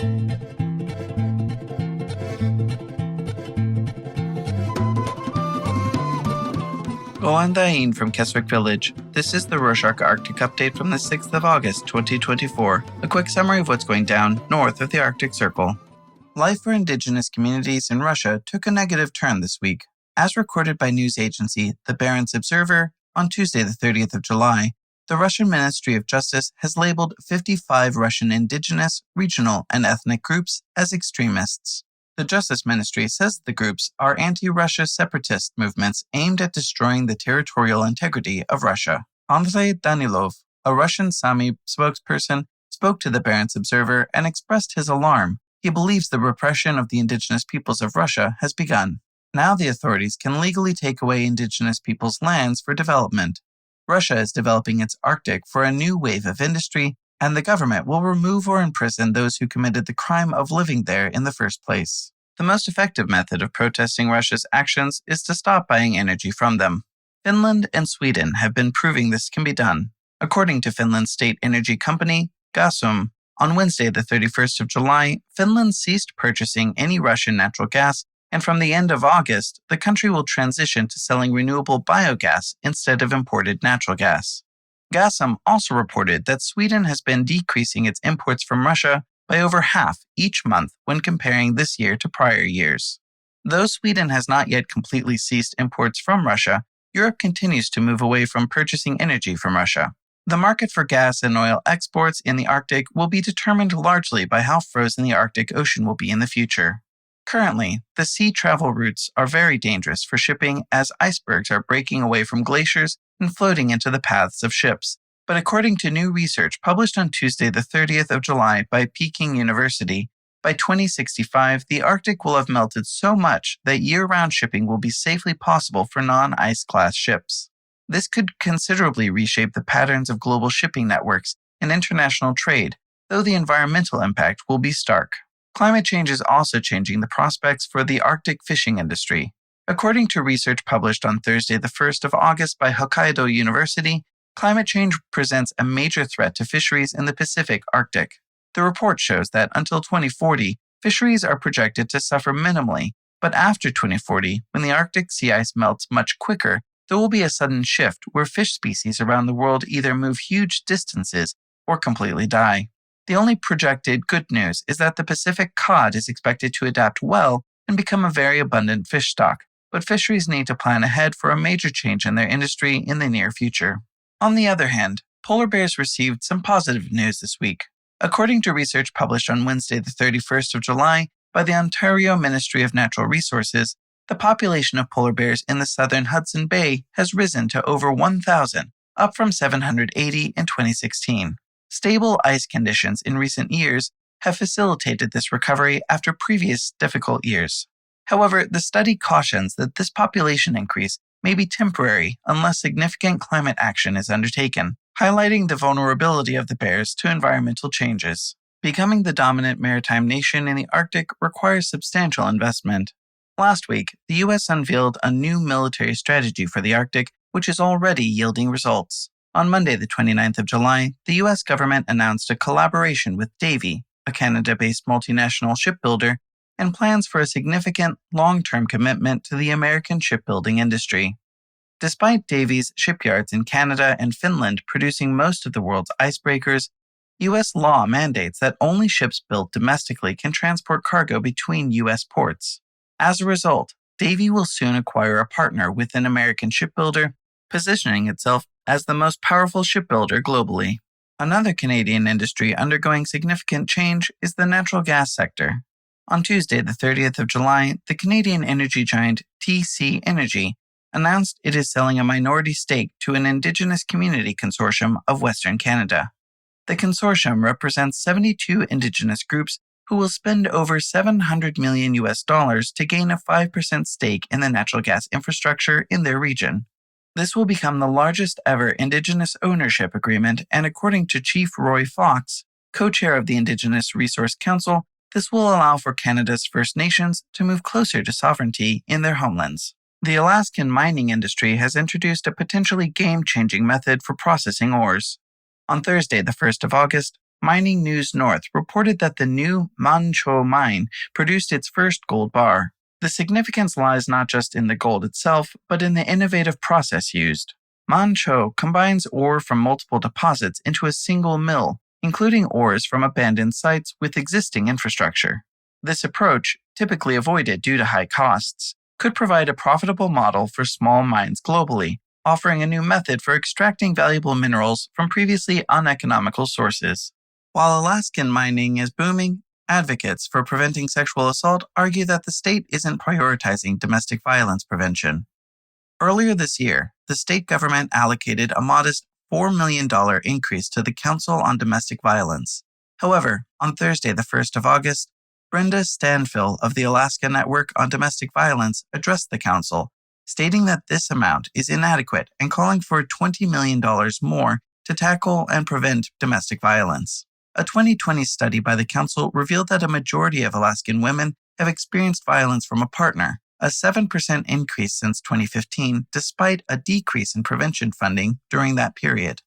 Oh, I'm Dain from Keswick Village. This is the Rorschach Arctic Update from the 6th of August, 2024, a quick summary of what's going down north of the Arctic Circle. Life for Indigenous communities in Russia took a negative turn this week. As recorded by news agency The Barents Observer on Tuesday, the 30th of July, the Russian Ministry of Justice has labeled 55 Russian indigenous, regional, and ethnic groups as extremists. The Justice Ministry says the groups are anti-Russia separatist movements aimed at destroying the territorial integrity of Russia. Andrei Danilov, a Russian Sami spokesperson, spoke to the Barents Observer and expressed his alarm. He believes the repression of the indigenous peoples of Russia has begun. Now the authorities can legally take away indigenous peoples' lands for development. Russia is developing its Arctic for a new wave of industry, and the government will remove or imprison those who committed the crime of living there in the first place. The most effective method of protesting Russia's actions is to stop buying energy from them. Finland and Sweden have been proving this can be done. According to Finland's state energy company, Gasum, on Wednesday, the 31st of July, Finland ceased purchasing any Russian natural gas, and from the end of August, the country will transition to selling renewable biogas instead of imported natural gas. Gasum also reported that Sweden has been decreasing its imports from Russia by over half each month when comparing this year to prior years. Though Sweden has not yet completely ceased imports from Russia, Europe continues to move away from purchasing energy from Russia. The market for gas and oil exports in the Arctic will be determined largely by how frozen the Arctic Ocean will be in the future. Currently, the sea travel routes are very dangerous for shipping as icebergs are breaking away from glaciers and floating into the paths of ships. But according to new research published on Tuesday, the 30th of July by Peking University, by 2065, the Arctic will have melted so much that year-round shipping will be safely possible for non-ice class ships. This could considerably reshape the patterns of global shipping networks and international trade, though the environmental impact will be stark. Climate change is also changing the prospects for the Arctic fishing industry. According to research published on Thursday, the 1st of August by Hokkaido University, climate change presents a major threat to fisheries in the Pacific Arctic. The report shows that until 2040, fisheries are projected to suffer minimally, but after 2040, when the Arctic sea ice melts much quicker, there will be a sudden shift where fish species around the world either move huge distances or completely die. The only projected good news is that the Pacific cod is expected to adapt well and become a very abundant fish stock, but fisheries need to plan ahead for a major change in their industry in the near future. On the other hand, polar bears received some positive news this week. According to research published on Wednesday, the 31st of July, by the Ontario Ministry of Natural Resources, the population of polar bears in the southern Hudson Bay has risen to over 1,000, up from 780 in 2016. Stable ice conditions in recent years have facilitated this recovery after previous difficult years. However, the study cautions that this population increase may be temporary unless significant climate action is undertaken, highlighting the vulnerability of the bears to environmental changes. Becoming the dominant maritime nation in the Arctic requires substantial investment. Last week, the U.S. unveiled a new military strategy for the Arctic, which is already yielding results. On Monday, the 29th of July, the U.S. government announced a collaboration with Davy, a Canada-based multinational shipbuilder, and plans for a significant, long-term commitment to the American shipbuilding industry. Despite Davy's shipyards in Canada and Finland producing most of the world's icebreakers, U.S. law mandates that only ships built domestically can transport cargo between U.S. ports. As a result, Davy will soon acquire a partner with an American shipbuilder, positioning itself as the most powerful shipbuilder globally. Another Canadian industry undergoing significant change is the natural gas sector. On Tuesday, the 30th of July, the Canadian energy giant TC Energy announced it is selling a minority stake to an Indigenous community consortium of Western Canada. The consortium represents 72 Indigenous groups who will spend over $700 million to gain a 5% stake in the natural gas infrastructure in their region. This will become the largest ever Indigenous ownership agreement, and according to Chief Roy Fox, co-chair of the Indigenous Resource Council, this will allow for Canada's First Nations to move closer to sovereignty in their homelands. The Alaskan mining industry has introduced a potentially game-changing method for processing ores. On Thursday, the 1st of August, Mining News North reported that the new Man Cho mine produced its first gold bar. The significance lies not just in the gold itself, but in the innovative process used. Man Cho combines ore from multiple deposits into a single mill, including ores from abandoned sites with existing infrastructure. This approach, typically avoided due to high costs, could provide a profitable model for small mines globally, offering a new method for extracting valuable minerals from previously uneconomical sources. While Alaskan mining is booming, advocates for preventing sexual assault argue that the state isn't prioritizing domestic violence prevention. Earlier this year, the state government allocated a modest $4 million increase to the Council on Domestic Violence. However, on Thursday, the 1st of August, Brenda Stanfill of the Alaskan Network on Domestic Violence addressed the council, stating that this amount is inadequate and calling for $20 million more to tackle and prevent domestic violence. A 2020 study by the council revealed that a majority of Alaskan women have experienced violence from a partner, a 7% increase since 2015, despite a decrease in prevention funding during that period.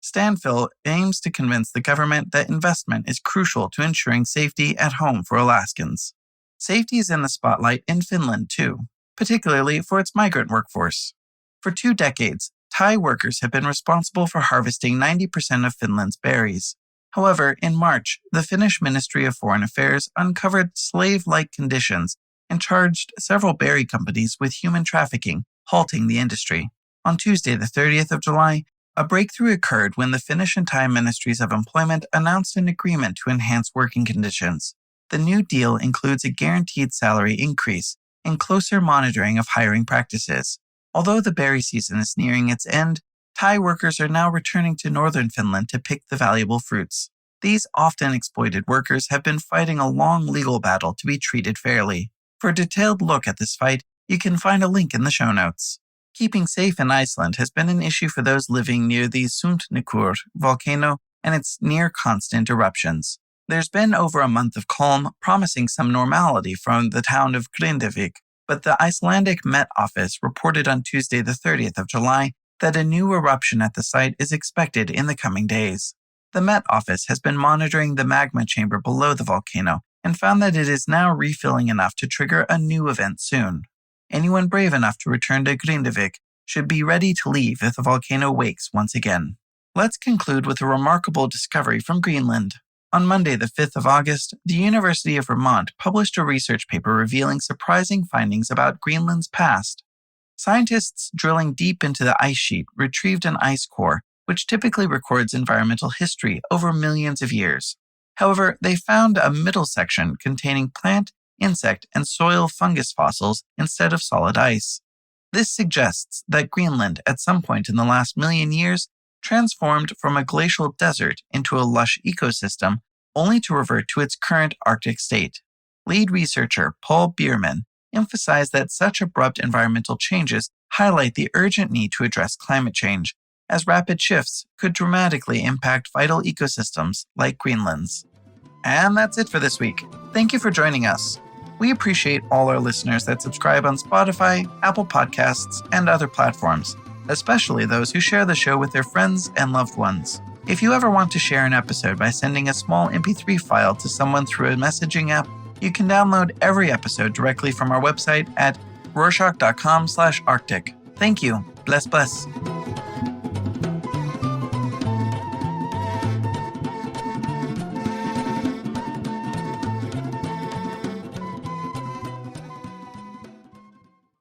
Stanfill aims to convince the government that investment is crucial to ensuring safety at home for Alaskans. Safety is in the spotlight in Finland, too, particularly for its migrant workforce. For 2 decades, Thai workers have been responsible for harvesting 90% of Finland's berries. However, in March, the Finnish Ministry of Foreign Affairs uncovered slave-like conditions and charged several berry companies with human trafficking, halting the industry. On Tuesday, the 30th of July, a breakthrough occurred when the Finnish and Thai Ministries of Employment announced an agreement to enhance working conditions. The new deal includes a guaranteed salary increase and closer monitoring of hiring practices. Although the berry season is nearing its end, Thai workers are now returning to northern Finland to pick the valuable fruits. These often exploited workers have been fighting a long legal battle to be treated fairly. For a detailed look at this fight, you can find a link in the show notes. Keeping safe in Iceland has been an issue for those living near the Sundhnúkur volcano and its near-constant eruptions. There's been over a month of calm, promising some normality from the town of Grindavik, but the Icelandic Met Office reported on Tuesday the 30th of July that a new eruption at the site is expected in the coming days. The Met Office has been monitoring the magma chamber below the volcano and found that it is now refilling enough to trigger a new event soon. Anyone brave enough to return to Grindavik should be ready to leave if the volcano wakes once again. Let's conclude with a remarkable discovery from Greenland. On Monday, the 5th of August, the University of Vermont published a research paper revealing surprising findings about Greenland's past. Scientists drilling deep into the ice sheet retrieved an ice core, which typically records environmental history over millions of years. However, they found a middle section containing plant, insect, and soil fungus fossils instead of solid ice. This suggests that Greenland, at some point in the last million years, transformed from a glacial desert into a lush ecosystem, only to revert to its current Arctic state. Lead researcher Paul Bierman emphasized that such abrupt environmental changes highlight the urgent need to address climate change, as rapid shifts could dramatically impact vital ecosystems like Greenland's. And that's it for this week. Thank you for joining us. We appreciate all our listeners that subscribe on Spotify, Apple Podcasts, and other platforms, especially those who share the show with their friends and loved ones. If you ever want to share an episode by sending a small MP3 file to someone through a messaging app, you can download every episode directly from our website at rorschach.com/Arctic. Thank you. Bless, bless.